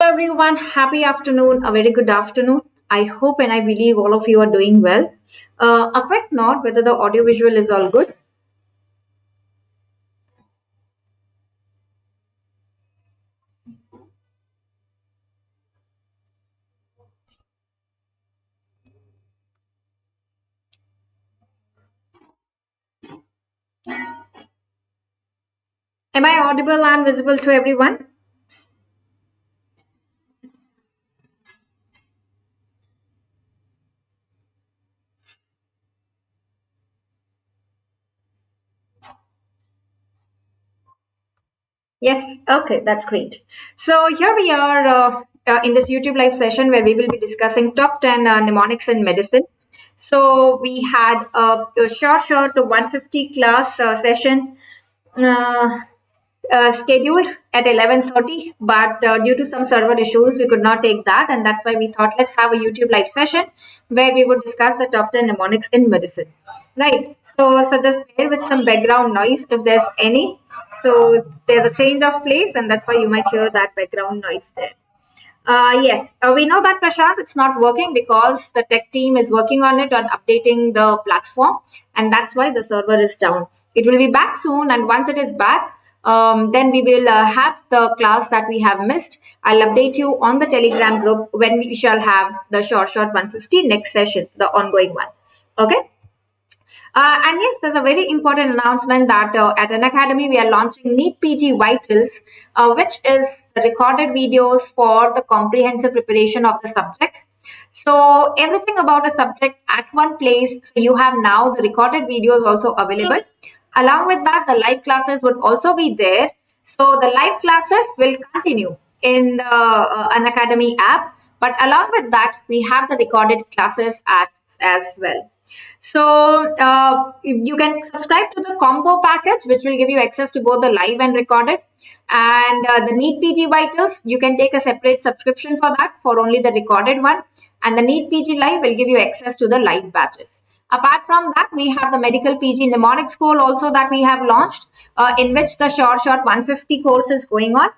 everyone, happy afternoon, a very good afternoon. I hope and I believe all of you are doing well. A quick note whether the audio visual is all good. Am I audible and visible to everyone? Yes, okay, that's great. So here we are in this YouTube live session where we will be discussing top 10 mnemonics in medicine. So we had a short 150 class session uh, scheduled at 11:30, but due to some server issues, we could not take that, and that's why we thought let's have a YouTube live session where we would discuss the top 10 mnemonics in medicine. Right. So just bear with some background noise if there's any. So there's a change of place, and that's why you might hear that background noise there. Yes, we know that Prashant, it's not working because the tech team is working on it, on updating the platform, and that's why the server is down. It will be back soon, and once it is back, then we will have the class that we have missed. I'll update you on the Telegram group when we shall have the short 150 next session, the ongoing one. Okay. And yes, there's a very important announcement that at Unacademy we are launching NEET PG Vitals, which is the recorded videos for the comprehensive preparation of the subjects. So everything about a subject at one place. So you have now the recorded videos also available. Along with that, the live classes would also be there. So the live classes will continue in the Unacademy app, but along with that, we have the recorded classes as well. So you can subscribe to the combo package, which will give you access to both the live and recorded. And the NEET PG Vitals, you can take a separate subscription for that for only the recorded one. And the NEET PG Live will give you access to the live batches. Apart from that, we have the Medical PG Mnemonic School also that we have launched, in which the short 150 course is going on.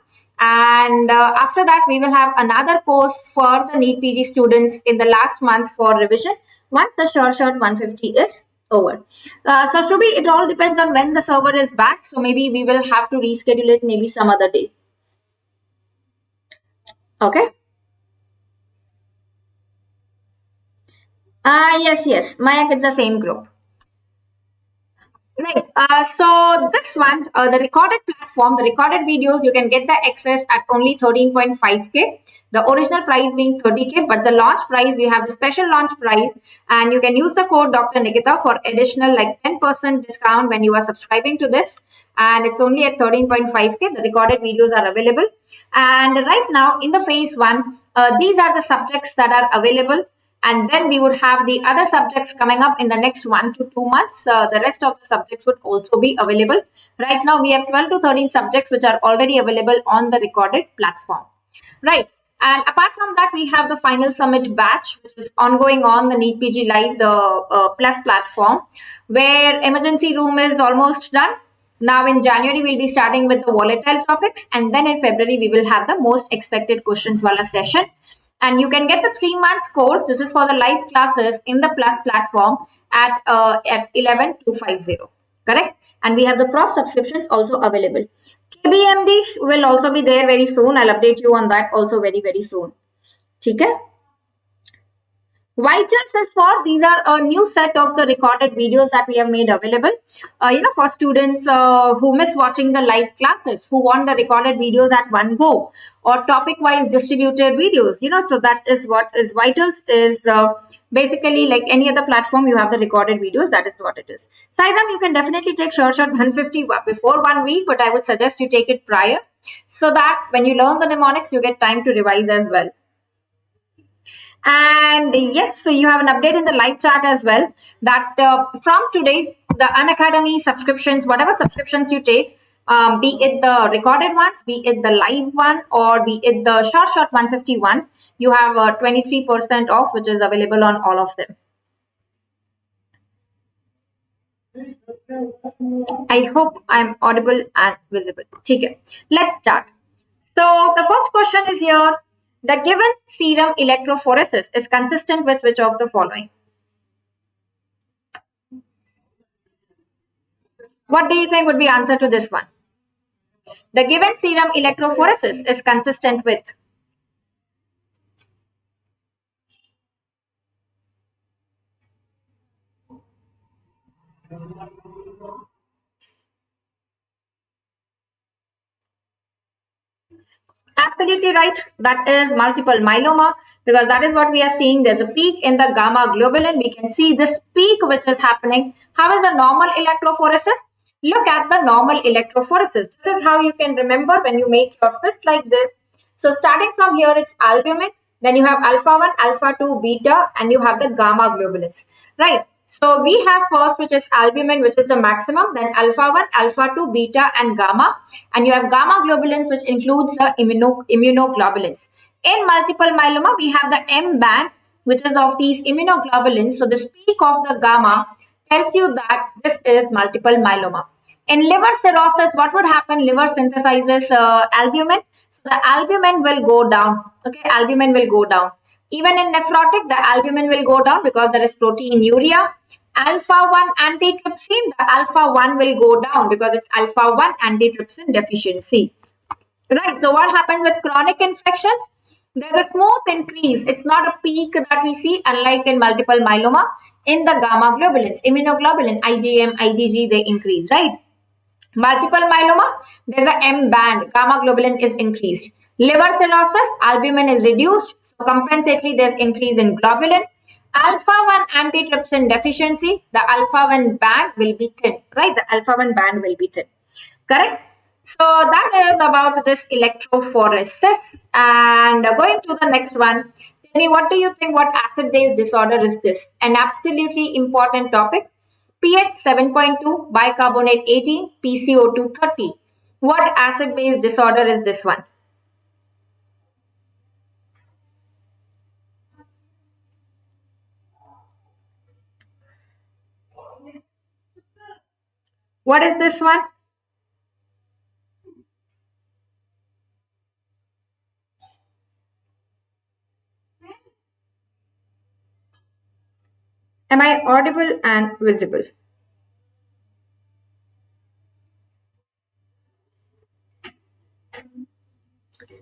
And after that, we will have another course for the NEET PG students in the last month for revision once the short 150 is over. So Shubhi, it all depends on when the server is back. So maybe we will have to reschedule it maybe some other day. Okay. Yes. Mayak, it's the same group. Right. So this one, the recorded platform, the recorded videos, you can get the access at only 13.5K. The original price being 30K, but the launch price, we have the special launch price, and you can use the code Dr. Nikita for additional like 10% discount when you are subscribing to this. And it's only at 13.5K. The recorded videos are available. And right now in the phase one, these are the subjects that are available. And then we would have the other subjects coming up in the next 1 to 2 months. The rest of the subjects would also be available. Right now, we have 12 to 13 subjects which are already available on the recorded platform. Right. And apart from that, we have the final summit batch, which is ongoing on the NEET PG Live, the Plus platform, where emergency room is almost done. Now in January, we'll be starting with the volatile topics. And then in February, we will have the most expected questions wala session. And you can get the 3 months course. This is for the live classes in the Plus platform at 11,250. Correct? And we have the prof subscriptions also available. KBMD will also be there very soon. I'll update you on that also very soon. Okay? Vitals is for, these are a new set of the recorded videos that we have made available, for students who missed watching the live classes, who want the recorded videos at one go, or topic-wise distributed videos, so that is what is Vitals is basically like any other platform, you have the recorded videos, that is what it is. Saidam, you can definitely take short 150 before 1 week, but I would suggest you take it prior, so that when you learn the mnemonics, you get time to revise as well. And yes, so you have an update in the live chat as well that from today, the Unacademy subscriptions, whatever subscriptions you take, be it the recorded ones, be it the live one, or be it the short 151, you have 23% off, which is available on all of them. I hope I'm audible and visible. Okay, let's start. So the first question is here. The given serum electrophoresis is consistent with which of the following? What do you think would be answer to this one? The given serum electrophoresis is consistent with. Absolutely right. That is multiple myeloma, because that is what we are seeing. There's a peak in the gamma globulin. We can see this peak which is happening. How is the normal electrophoresis? Look at the normal electrophoresis. This is how you can remember when you make your fist like this. So starting from here, it's albumin. Then you have alpha 1, alpha 2, beta, and you have the gamma globulins, right? So we have first, which is albumin, which is the maximum, then alpha 1, alpha 2, beta, and gamma. And you have gamma globulins, which includes the immunoglobulins. In multiple myeloma, we have the M band, which is of these immunoglobulins. So the peak of the gamma tells you that this is multiple myeloma. In liver cirrhosis, what would happen? Liver synthesizes albumin. So the albumin will go down. Okay, albumin will go down. Even in nephrotic, the albumin will go down because there is proteinuria. Alpha 1 antitrypsin, the alpha 1 will go down because it's alpha 1 antitrypsin deficiency. Right. So what happens with chronic infections? There's a smooth increase. It's not a peak that we see, unlike in multiple myeloma. In the gamma globulins, immunoglobulin, IgM, IgG, they increase, right? Multiple myeloma, there's a M band, gamma globulin is increased. Liver cirrhosis, albumin is reduced, so compensatory there's increase in globulin. Alpha 1 antitrypsin deficiency, the alpha 1 band will be thin, right? The alpha 1 band will be thin, correct? So that is about this electrophoresis. And going to the next one, tell me, what do you think? What acid-base disorder is this? An absolutely important topic. pH 7.2, bicarbonate 18, PCO2 30. What acid-base disorder is this one? What is this one? Am I audible and visible?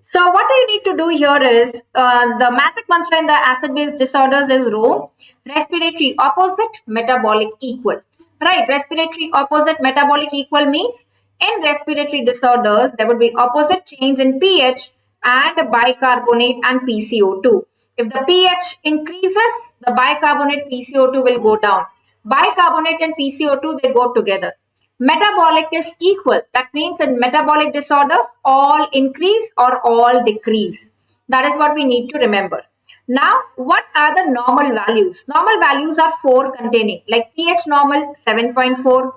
So what you need to do here is, the magic mantra in the acid-base disorders is rho, respiratory opposite, metabolic equal. Right, respiratory opposite, metabolic equal means in respiratory disorders, there would be opposite change in pH and bicarbonate and PCO2. If the pH increases, the bicarbonate PCO2 will go down. Bicarbonate and PCO2, they go together. Metabolic is equal. That means in metabolic disorders, all increase or all decrease. That is what we need to remember. Now, what are the normal values? Normal values are 4 containing, like pH normal 7.4,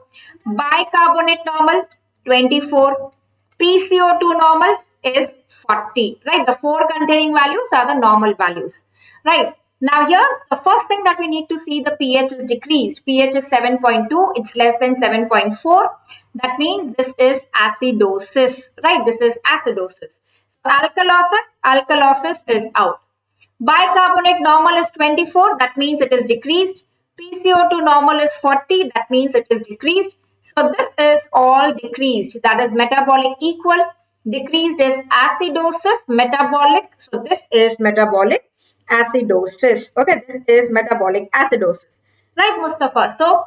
bicarbonate normal 24, PCO2 normal is 40, right? The 4 containing values are the normal values, right? Now here, the first thing that we need to see, the pH is decreased. pH is 7.2, it's less than 7.4. That means this is acidosis, right? This is acidosis. So alkalosis is out. Bicarbonate normal is 24, that means it is decreased. PCO2 normal is 40, that means it is decreased. So this is all decreased, that is metabolic equal. Decreased is acidosis, metabolic. So this is metabolic acidosis. Okay, this is metabolic acidosis. Right, Mustafa? So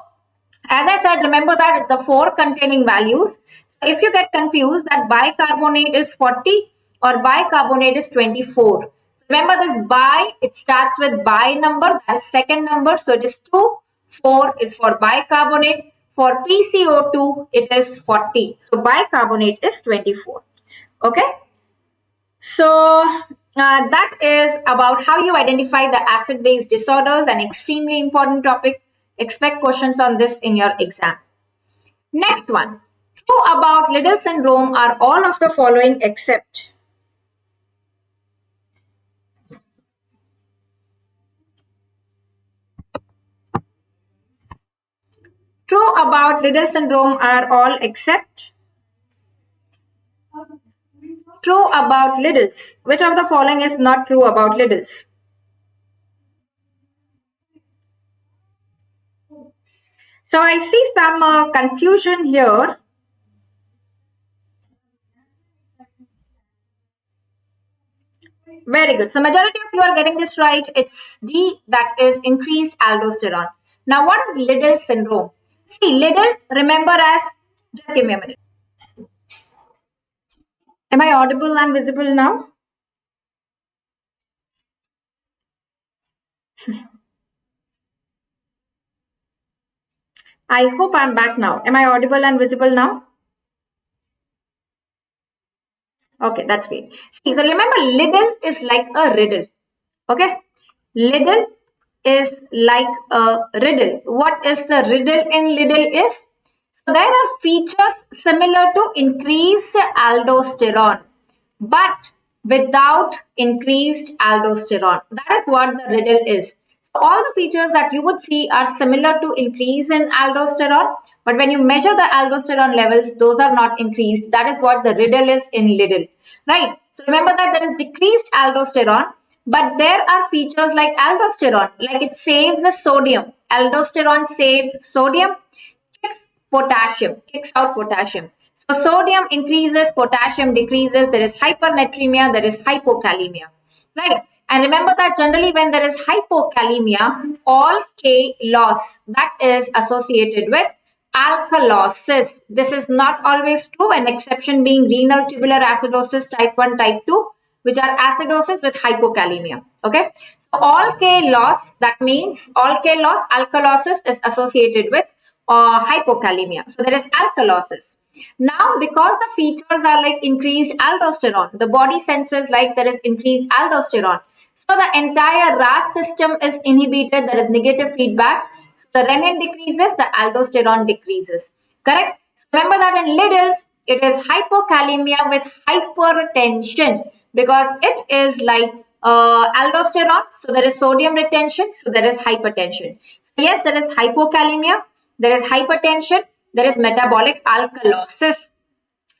as I said, remember that it's the 4 containing values. So if you get confused that bicarbonate is 40 or bicarbonate is 24. Remember this bi, it starts with bi number, that is second number. So it is 2, 4 is for bicarbonate. For PCO2, it is 40. So bicarbonate is 24. Okay. So that is about how you identify the acid-base disorders, an extremely important topic. Expect questions on this in your exam. Next one. True about Liddle syndrome are all of the following except. True about Liddle syndrome are all except. true about Liddles. Which of the following is not true about Liddles? So I see some confusion here. Very good. So majority of you are getting this right. It's D, that is increased aldosterone. Now what is Liddle syndrome? See, Liddle, remember as, just give me a minute. Am I audible and visible now? I hope I'm back now. Am I audible and visible now? Okay, that's great. See, so remember, Liddle is like a riddle. Okay, Liddle is like a riddle. What is the riddle in Liddle is? So there are features similar to increased aldosterone, but without increased aldosterone. That is what the riddle is. So all the features that you would see are similar to increase in aldosterone, but when you measure the aldosterone levels, those are not increased. That is what the riddle is in Liddle, right? So remember that there is decreased aldosterone, but there are features like aldosterone, like it saves the sodium. Aldosterone saves sodium, kicks out potassium. So sodium increases, potassium decreases, there is hypernatremia, there is hypokalemia, right? And remember that generally when there is hypokalemia, all K loss, that is associated with alkalosis. This is not always true, an exception being renal tubular acidosis type 1, type 2, which are acidosis with hypokalemia. Okay, so all K loss, that means all K loss, alkalosis is associated with hypokalemia. So there is alkalosis. Now, because the features are like increased aldosterone, the body senses like there is increased aldosterone. So the entire RAS system is inhibited. There is negative feedback. So the renin decreases, the aldosterone decreases. Correct? So remember that in Liddle's, it is hypokalemia with hypertension because it is like aldosterone. So there is sodium retention. So there is hypertension. So yes, there is hypokalemia. There is hypertension. There is metabolic alkalosis.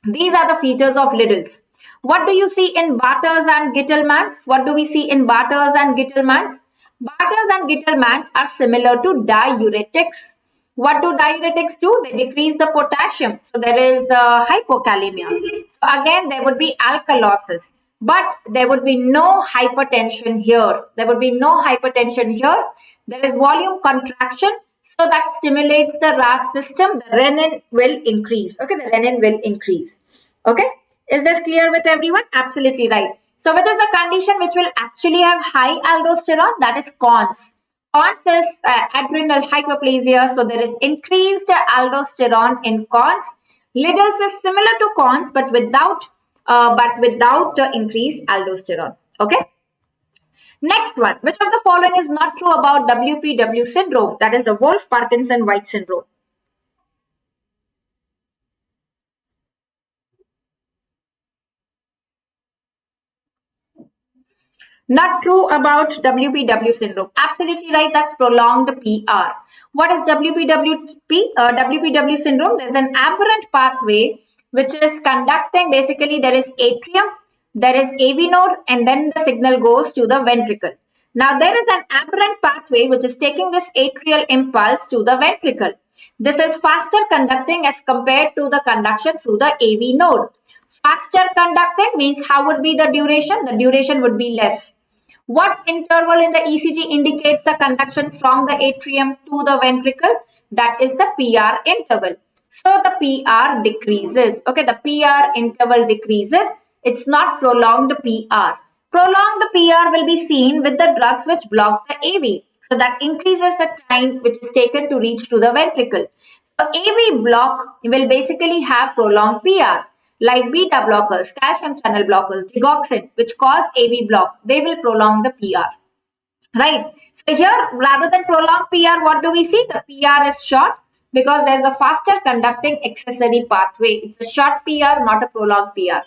These are the features of Liddle's. What do you see in Barter's and Gittelmann's? What do we see in Barter's and Gittelmann's? Barter's and Gittelmann's are similar to diuretics. What do diuretics do? They decrease the potassium. So there is the hypokalemia. So again, there would be alkalosis. But there would be no hypertension here. There would be no hypertension here. There is volume contraction. So that stimulates the RAS system. The renin will increase. Okay, the renin will increase. Okay, is this clear with everyone? Absolutely right. So which is the condition which will actually have high aldosterone? That is cons. Cons is adrenal hyperplasia. So there is increased aldosterone in cons. Liddle's is similar to cons, but without increased aldosterone. Okay. Next one, which of the following is not true about WPW syndrome? That is the Wolff-Parkinson-White syndrome. Not true about WPW syndrome. Absolutely right, that's prolonged PR. What is WPW syndrome? There's an aberrant pathway which is conducting, basically there is atrium, there is AV node, and then the signal goes to the ventricle. Now there is an aberrant pathway which is taking this atrial impulse to the ventricle. This is faster conducting as compared to the conduction through the AV node. Faster conducting means how would be the duration? The duration would be less. What interval in the ECG indicates the conduction from the atrium to the ventricle? That is the PR interval. So the PR decreases. Okay, the PR interval decreases. It's not prolonged PR. Prolonged PR will be seen with the drugs which block the AV. So that increases the time which is taken to reach to the ventricle. So AV block will basically have prolonged PR. Like beta blockers, calcium channel blockers, digoxin, which cause AV block, they will prolong the PR. Right? So here, rather than prolonged PR, what do we see? The PR is short because there's a faster conducting accessory pathway. It's a short PR, not a prolonged PR.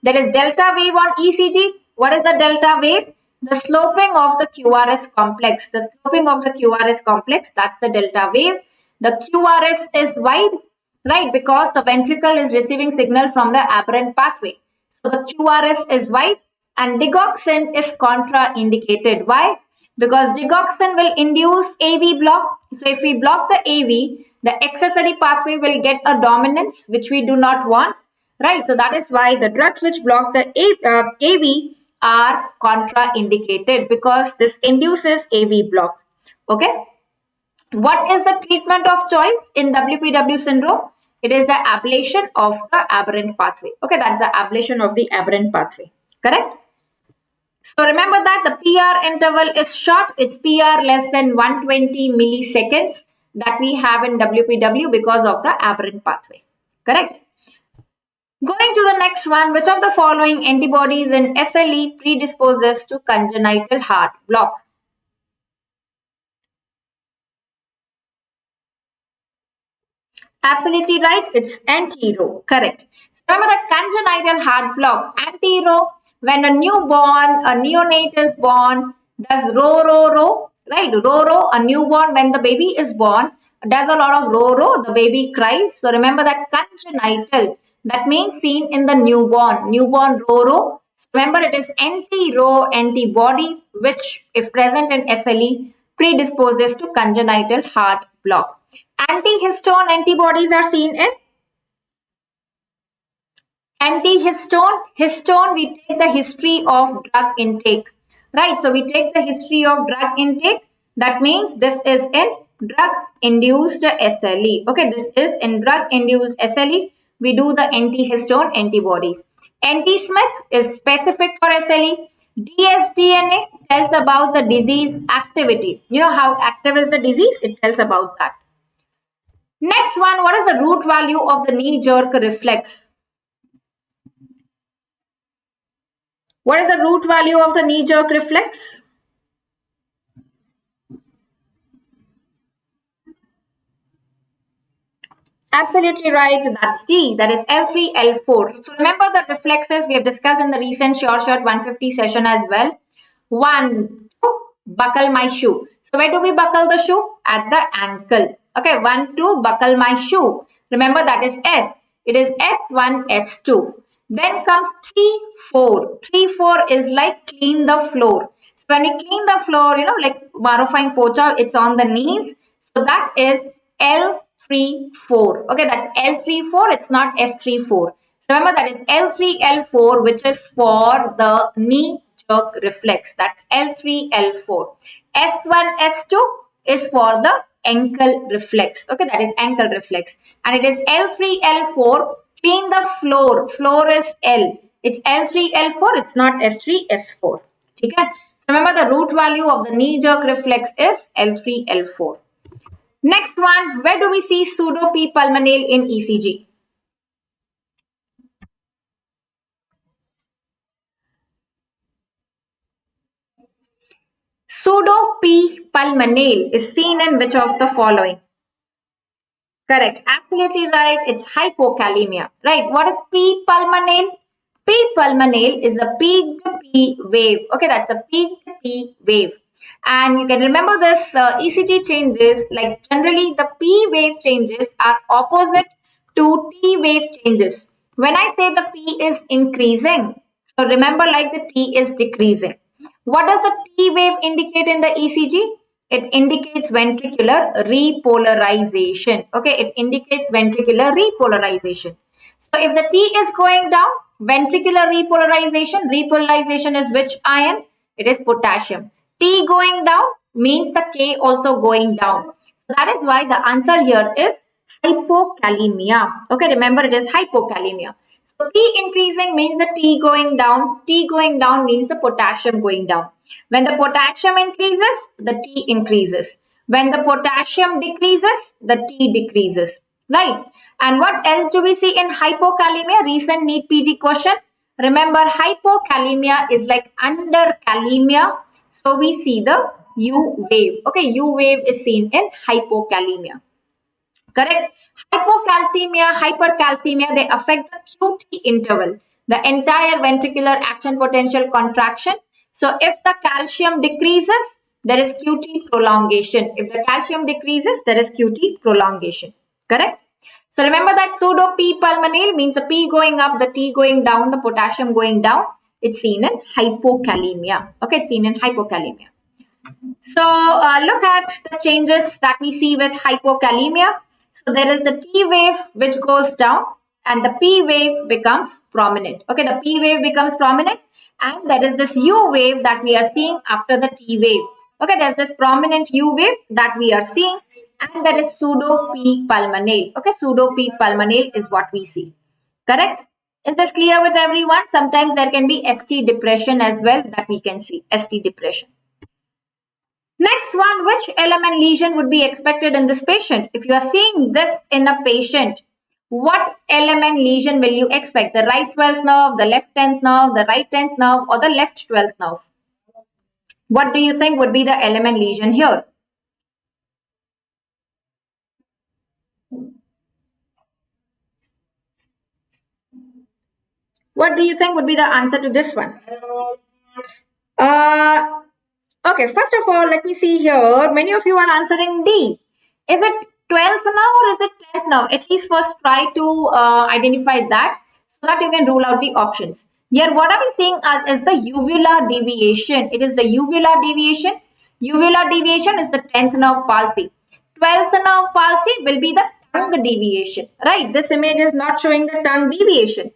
There is delta wave on ECG. What is the delta wave? The sloping of the QRS complex. The sloping of the QRS complex, that's the delta wave. The QRS is wide. Right, because the ventricle is receiving signal from the aberrant pathway. So the QRS is white, and digoxin is contraindicated. Why? Because digoxin will induce AV block. So if we block the AV, the accessory pathway will get a dominance, which we do not want, right? So that is why the drugs which block the AV are contraindicated, because this induces AV block. Okay. What is the treatment of choice in WPW syndrome? It is the ablation of the aberrant pathway. Okay, that's the ablation of the aberrant pathway. Correct? So remember that the PR interval is short. It's PR less than 120 milliseconds that we have in WPW because of the aberrant pathway. Correct? Going to the next one, which of the following antibodies in SLE predisposes to congenital heart block? Absolutely right. It's anti-Ro. Correct. Remember that congenital heart block, anti-Ro, when a newborn, a neonate is born, does ro. Right? Ro, a newborn, when the baby is born, does a lot of ro. The baby cries. So remember that congenital, that means seen in the newborn ro. Remember, it is anti-Ro antibody, which, if present in SLE, predisposes to congenital heart block. Antihistone antibodies are seen in histone. We take the history of drug intake, right? So we take the history of drug intake. That means this is in drug-induced SLE. Okay, this is in drug-induced SLE. We do the antihistone antibodies. Anti-Smith is specific for SLE. dsDNA tells about the disease activity. You know how active is the disease? It tells about that. Next one, what is the root value of the knee-jerk reflex? What is the root value of the knee-jerk reflex? Absolutely right. That's D. That is L3, L4. So remember the reflexes we have discussed in the recent Short 150 session as well. 1, 2, buckle my shoe. So where do we buckle the shoe? At the ankle. Okay, 1, 2, buckle my shoe. Remember that is S. It is S1, S2. Then comes 3, 4. 3, 4 is like clean the floor. So when we clean the floor, you know, like marifying pocha, it's on the knees. So that is L3, 4. Okay, that's L3, 4. It's not S3, 4. So remember that is L3, L4, which is for the knee jerk reflex. That's L3, L4. S1, S2 is for the ankle reflex. Okay, that is ankle reflex. And it is L3, L4. Clean the floor. Floor is L. It's L3, L4. It's not S3, S4. Okay? Remember the root value of the knee jerk reflex is L3, L4. Next one, where do we see Pseudo-P pulmonale in ECG? Pseudo-P pulmonale is seen in which of the following? Correct. Absolutely right. It's hypokalemia. Right. What is P pulmonale? P pulmonale is a peak to P wave. Okay, that's a peak to P wave. And you can remember this ECG changes, like generally the P wave changes are opposite to T wave changes. When I say the P is increasing, so remember like the T is decreasing. What does the T wave indicate in the ECG? It indicates ventricular repolarization. Okay, it indicates ventricular repolarization. So if the T is going down, ventricular repolarization is which ion? It is potassium. T going down means the K also going down. So that is why the answer here is hypokalemia. Okay, remember it is hypokalemia. So T increasing means the T going down. T going down means the potassium going down. When the potassium increases, the T increases. When the potassium decreases, the T decreases. Right? And what else do we see in hypokalemia? Recent NEET PG question. Remember, hypokalemia is like underkalemia. So we see the U wave. Okay, U wave is seen in hypokalemia. Correct? Hypocalcemia, hypercalcemia, they affect the QT interval, the entire ventricular action potential contraction. So if the calcium decreases, there is QT prolongation. If the calcium decreases, there is QT prolongation. Correct? So remember that pseudo-P pulmonale means the P going up, the T going down, the potassium going down. It's seen in hypokalemia. Okay, it's seen in hypokalemia. So look at the changes that we see with hypokalemia. So there is the T wave which goes down and the P wave becomes prominent. Okay, the P wave becomes prominent and there is this U wave that we are seeing after the T wave. Okay, there's this prominent U wave that we are seeing and there is pseudo-P pulmonale. Okay, pseudo-P pulmonale is what we see. Correct? Is this clear with everyone? Sometimes there can be ST depression as well that we can see. ST depression. Next one, which element lesion would be expected in this patient? If you are seeing this in a patient, what element lesion will you expect? The right 12th nerve, the left 10th nerve, the right 10th nerve, or the left 12th nerve? What do you think would be the element lesion here? What do you think would be the answer to this one? Okay, first of all, let me see here. Many of you are answering D. Is it 12th nerve or is it 10th nerve? At least first try to identify that so that you can rule out the options. Here, what are we seeing as the uvular deviation? It is the uvular deviation. Uvular deviation is the 10th nerve palsy. 12th nerve palsy will be the tongue deviation, right? This image is not showing the tongue deviation.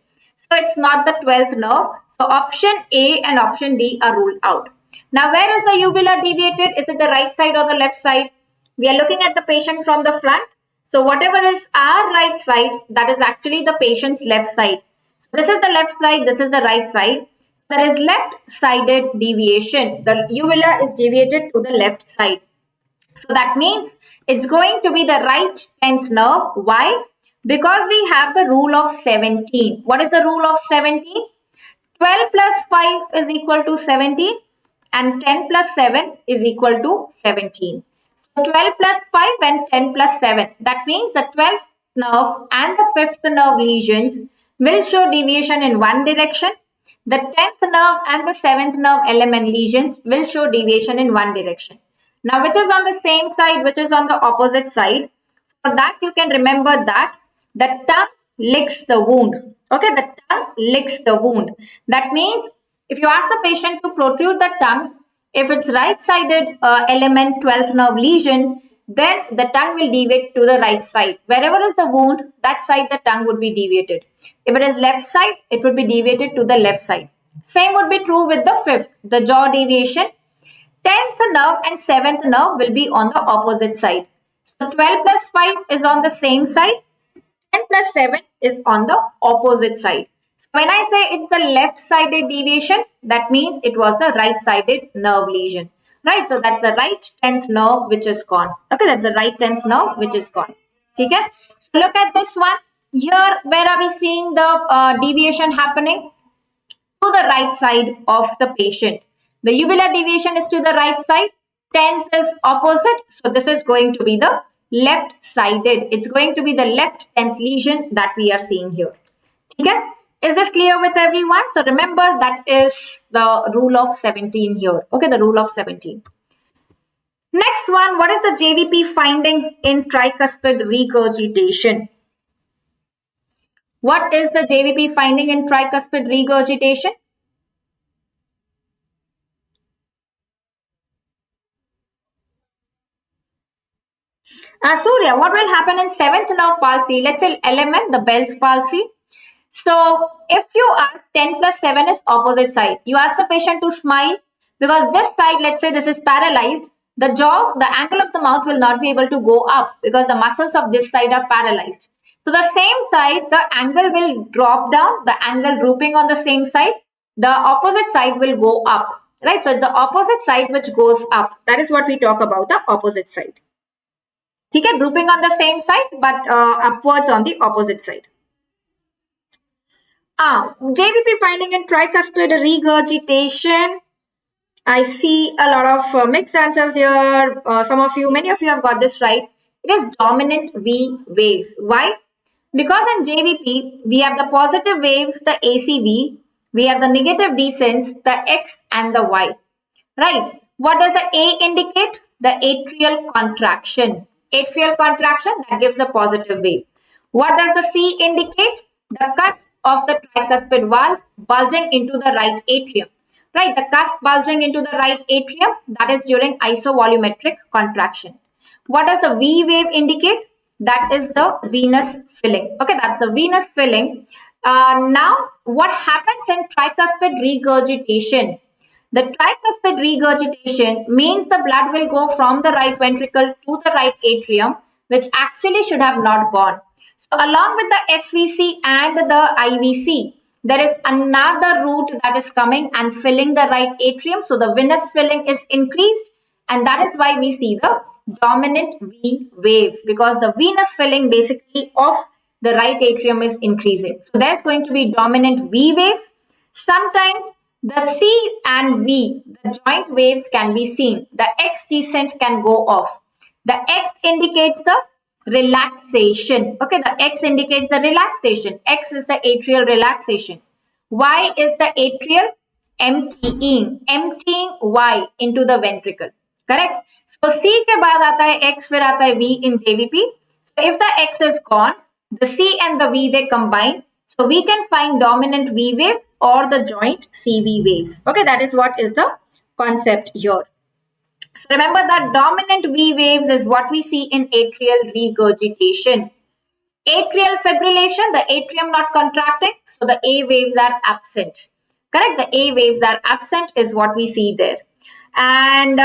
So it's not the 12th nerve. So option A and option D are ruled out. Now, where is the uvula deviated? Is it the right side or the left side? We are looking at the patient from the front. So whatever is our right side, that is actually the patient's left side. So this is the left side, this is the right side. There is left-sided deviation. The uvula is deviated to the left side. So that means it's going to be the right 10th nerve. Why? Because we have the rule of 17. What is the rule of 17? 12 plus 5 is equal to 17 and 10 plus 7 is equal to 17. So 12 plus 5 and 10 plus 7. That means the 12th nerve and the 5th nerve lesions will show deviation in one direction. The 10th nerve and the 7th nerve element lesions will show deviation in one direction. Now, which is on the same side, which is on the opposite side? For that, you can remember that the tongue licks the wound. Okay, the tongue licks the wound. That means if you ask the patient to protrude the tongue, if it's right-sided element 12th nerve lesion, then the tongue will deviate to the right side. Wherever is the wound, that side the tongue would be deviated. If it is left side, it would be deviated to the left side. Same would be true with the 5th, the jaw deviation. 10th nerve and 7th nerve will be on the opposite side. So 12 plus 5 is on the same side. 10 plus 7 is on the opposite side. So when I say it's the left-sided deviation, that means it was the right-sided nerve lesion. Right? So that's the right 10th nerve which is gone. Okay, that's the right 10th nerve which is gone. Okay? So look at this one. Here, where are we seeing the deviation happening? To the right side of the patient. The uvular deviation is to the right side. 10th is opposite. So this is going to be the left-sided. It's going to be the left 10th lesion that we are seeing here. Okay? Is this clear with everyone? So remember that is the rule of 17 here. Okay, the rule of 17. Next one, what is the JVP finding in tricuspid regurgitation? What is the JVP finding in tricuspid regurgitation? Surya, what will happen in 7th nerve palsy? Let's say element, the Bell's palsy. So if you ask 10 plus 7 is opposite side, you ask the patient to smile because this side, let's say this is paralyzed, the jaw, the angle of the mouth will not be able to go up because the muscles of this side are paralyzed. So the same side, the angle will drop down, the angle drooping on the same side, the opposite side will go up, right? So it's the opposite side which goes up. That is what we talk about, the opposite side. Okay, drooping on the same side but upwards on the opposite side. JVP finding in tricuspid regurgitation. I see a lot of mixed answers here. Many of you have got this right. It is dominant V waves. Why? Because in JVP, we have the positive waves, the ACV, we have the negative descents, the X and the Y. Right? What does the A indicate? The atrial contraction. Atrial contraction, that gives a positive wave. What does the C indicate? The cusp of the tricuspid valve bulging into the right atrium. Right, the cusp bulging into the right atrium, that is during isovolumetric contraction. What does the V wave indicate? That is the venous filling. Okay, that's the venous filling. Now, what happens in tricuspid regurgitation? The tricuspid regurgitation means the blood will go from the right ventricle to the right atrium, which actually should have not gone. So along with the SVC and the IVC, there is another route that is coming and filling the right atrium. So the venous filling is increased, and that is why we see the dominant V waves, because the venous filling basically of the right atrium is increasing. So there's going to be dominant V waves. Sometimes the C and V, the joint waves can be seen. The X descent can go off. The X indicates the relaxation. Okay, the X indicates the relaxation. X is the atrial relaxation. Y is the atrial emptying Y into the ventricle. Correct? So C के बाद आता है X, फिर आता है V in JVP. So if the X is gone, the C and the V they combine. So we can find dominant V wave or the joint CV waves. Okay, that is what is the concept here. So remember that dominant V waves is what we see in atrial regurgitation. Atrial fibrillation, the atrium not contracting, so the A waves are absent. Correct? The A waves are absent is what we see there. And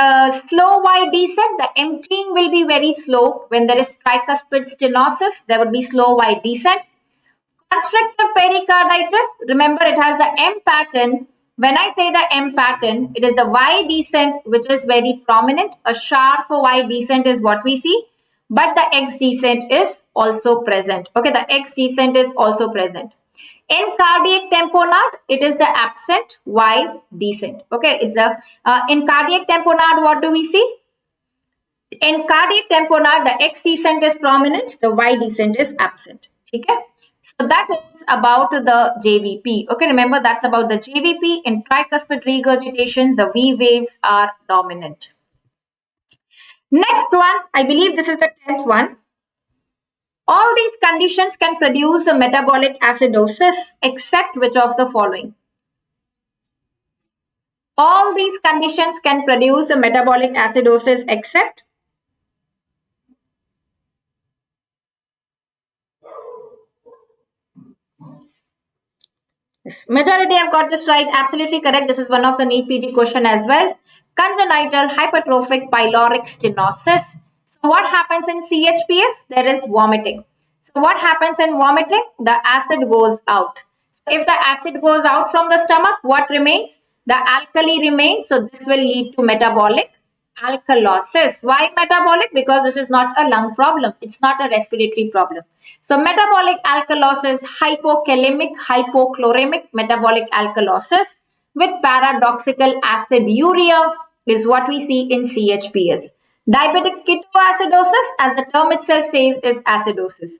slow Y descent, the emptying will be very slow. When there is tricuspid stenosis, there would be slow Y descent. Constrictive pericarditis, remember it has the M pattern. When I say the M pattern, it is the Y descent which is very prominent. A sharp Y descent is what we see, but the X descent is also present. Okay, the X descent is also present. In cardiac tamponade, it is the absent Y descent. Okay, it's a in cardiac tamponade, what do we see? In cardiac tamponade, the X descent is prominent, the Y descent is absent. Okay. So that is about the JVP. Okay, remember that's about the JVP. In tricuspid regurgitation, the V waves are dominant. Next one, I believe this is the 10th one. All these conditions can produce a metabolic acidosis except which of the following? All these conditions can produce a metabolic acidosis except majority have got this right. Absolutely correct. This is one of the NEET PG question as well. Congenital hypertrophic pyloric stenosis. So what happens in CHPS? There is vomiting. So what happens in vomiting? The acid goes out. So if the acid goes out from the stomach, what remains? The alkali remains. So this will lead to metabolic alkalosis. Why metabolic? Because this is not a lung problem. It's not a respiratory problem. So metabolic alkalosis, hypokalemic, hypochloremic metabolic alkalosis with paradoxical aciduria is what we see in CHPS. Diabetic ketoacidosis, as the term itself says, is acidosis.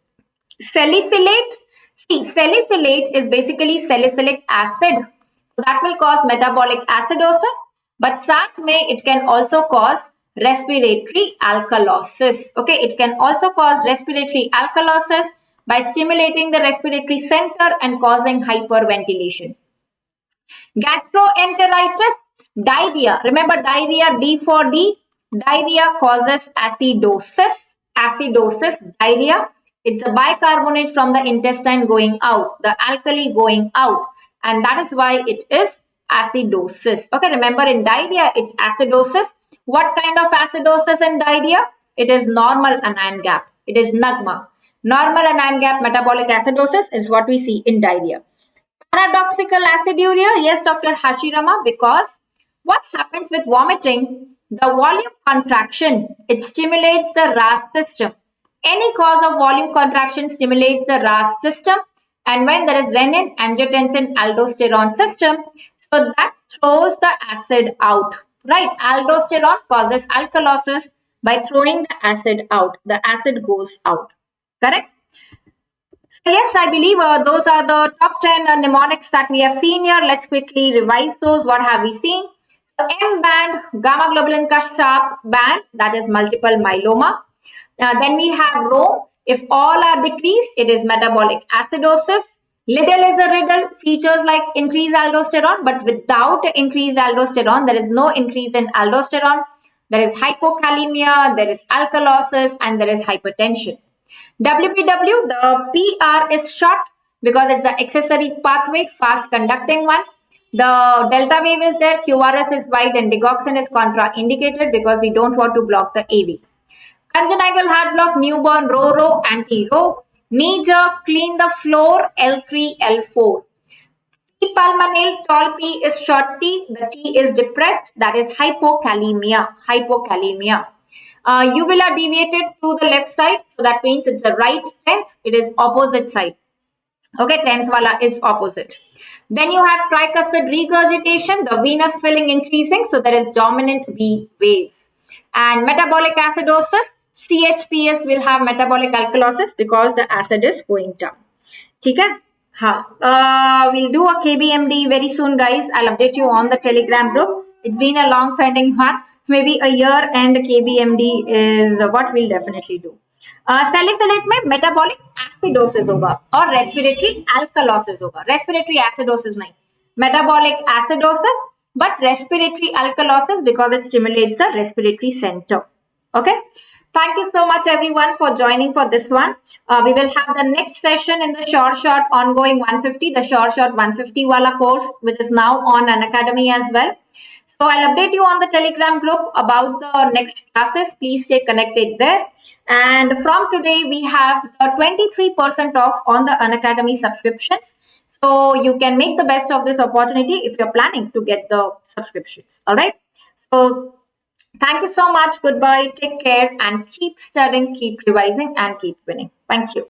Salicylate, see, salicylate is basically salicylic acid. So that will cause metabolic acidosis. But साथ में it can also cause respiratory alkalosis. Okay, it can also cause respiratory alkalosis by stimulating the respiratory center and causing hyperventilation. Gastroenteritis, diarrhea. Remember diarrhea, D for D. Diarrhea causes acidosis. Acidosis, diarrhea. It's a bicarbonate from the intestine going out, the alkali going out, and that is why it is acidosis. Okay, remember in diarrhea, it's acidosis. What kind of acidosis in diarrhea? It is normal anion gap. It is NAGMA. Normal anion gap metabolic acidosis is what we see in diarrhea. Paradoxical aciduria, yes, Dr. Hashirama, because what happens with vomiting? The volume contraction, it stimulates the RAS system. Any cause of volume contraction stimulates the RAS system. And when there is renin, angiotensin, aldosterone system, so that throws the acid out, right? Aldosterone causes alkalosis by throwing the acid out. The acid goes out, correct? So yes, I believe those are the top 10 mnemonics that we have seen here. Let's quickly revise those. What have we seen? So M band, gamma globulin ka sharp band, that is multiple myeloma. Then we have Rho, If all are decreased, it is metabolic acidosis. Liddle is a riddle, features like increased aldosterone, but without increased aldosterone, there is no increase in aldosterone. There is hypokalemia, there is alkalosis, and there is hypertension. WPW, the PR is short because it's the accessory pathway, fast conducting one. The delta wave is there, QRS is wide, and digoxin is contraindicated because we don't want to block the AV. Congenital heart block, newborn, row, anti-row. Knee jerk, clean the floor, L3, L4. P pulmonale, tall P is short T, the T is depressed, that is hypokalemia. Uvula deviated to the left side, so that means it's the right 10th, it is opposite side. Okay, 10th wala is opposite. Then you have tricuspid regurgitation, the venous filling increasing, so there is dominant V waves. And metabolic acidosis, CHPS will have metabolic alkalosis because the acid is going down. Okay? We'll do a KBMD very soon, guys. I'll update you on the Telegram group. It's been a long pending one. Maybe a year and KBMD is what we'll definitely do. Salicylate में metabolic acidosis होगा और respiratory alkalosis होगा. Respiratory acidosis नहीं. Metabolic acidosis, but respiratory alkalosis because it stimulates the respiratory center. Okay. Thank you so much everyone for joining for this one. We will have the next session in the short ongoing 150, the short 150 wala course, which is now on Unacademy as well. So I'll update you on the Telegram group about the next classes. Please stay connected there. And from today, we have the 23% off on the Unacademy subscriptions. So you can make the best of this opportunity if you're planning to get the subscriptions. All right. So thank you so much. Goodbye. Take care and keep studying, keep revising and keep winning. Thank you.